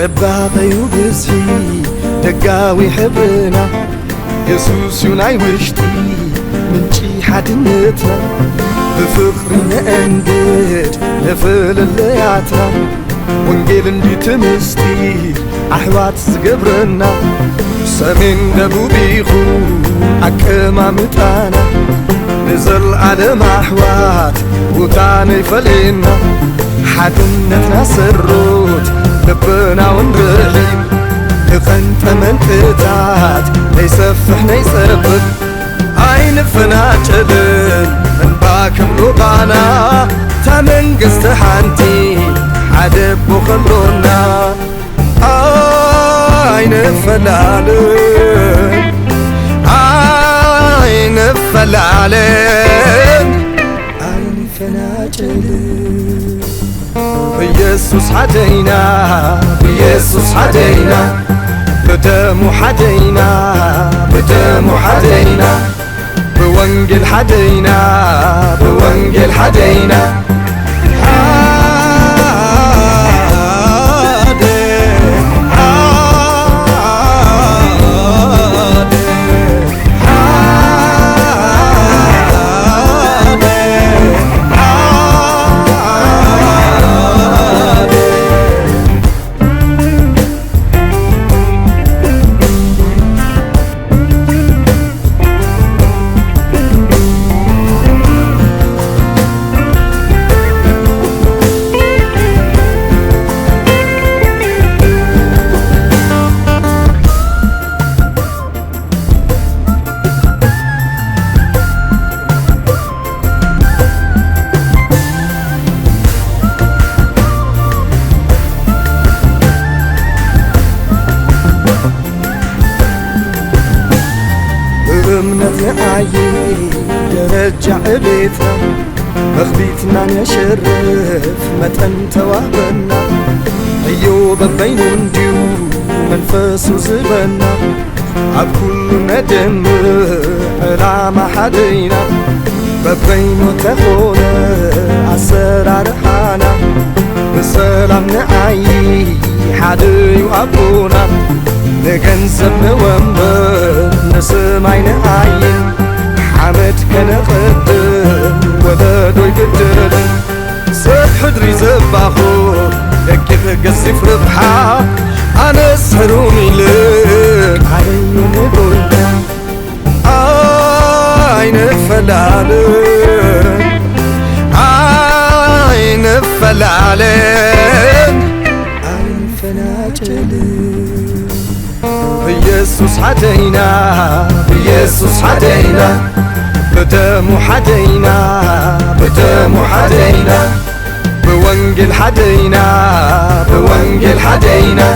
ጽባቐዩ ብዝሒ ደጋዊ ሕብርና ኢየሱስ እዩ ናይ ውሽጢ ምንጪ ሓድነትና ብፍቕሪ ንእንድድ ንፍልልያትና ወንጌል እንዲት ምስጢር ኣሕዋት ዝገብረና ሰሜን ደቡብ ኢኹን ኣቀማምጣና ንዘለዓለም ኣሕዋት ቦታ ነይፈለየና ሓድነትና ሰሮት ልብና ወንርሒም ንቐንጠመንጥታት ነይሰፍሕ ነይጸብብ ኣይንፈናጨልን እንባ ክምሉቓና እታ መንግሥቲ ሓንቲ ሓደ ቦ ኸሎና ኣይንፈላለን ኣይንፈላለን ኣይንፈናጨልን بيسوس حدينا بيسوس حدينا بدمو حدينا بدمو حدينا بوانجل حدينا بوانجل حدينا እምነት ንዓይ ደረጃ ዕቤትና መኽቢትና ንየሸርፍ መጠን ተዋህበና እዮ በበይኑ እንዲሁ መንፈሱ ዝበና ኣብ ኩሉ ነደምር ዕላማ ሓደይና በበይኑ ተኾነ ኣሰራርሓና ብሰላም ንዓይ ሓደ እዩ ኣቦና ንገንዘብ ንወንበር ንስማይ ንዓይን ሓመድ ከነቐድም ወለዶ ይግድልን ሰብ ሕድሪ ዘባኹ ደቂቕ ገዚፍ ርብሓ ኣነስ ሕሩም ኢልን ዓለዩ ንጎይታ ኣይንፈላለን ኣይንፈላለን ኣይንፈናጨልን بيسوس حدينا بيسوس حدينا بدمو حدينا بدمو حدينا بوانجل حدينا بوانجل حدينا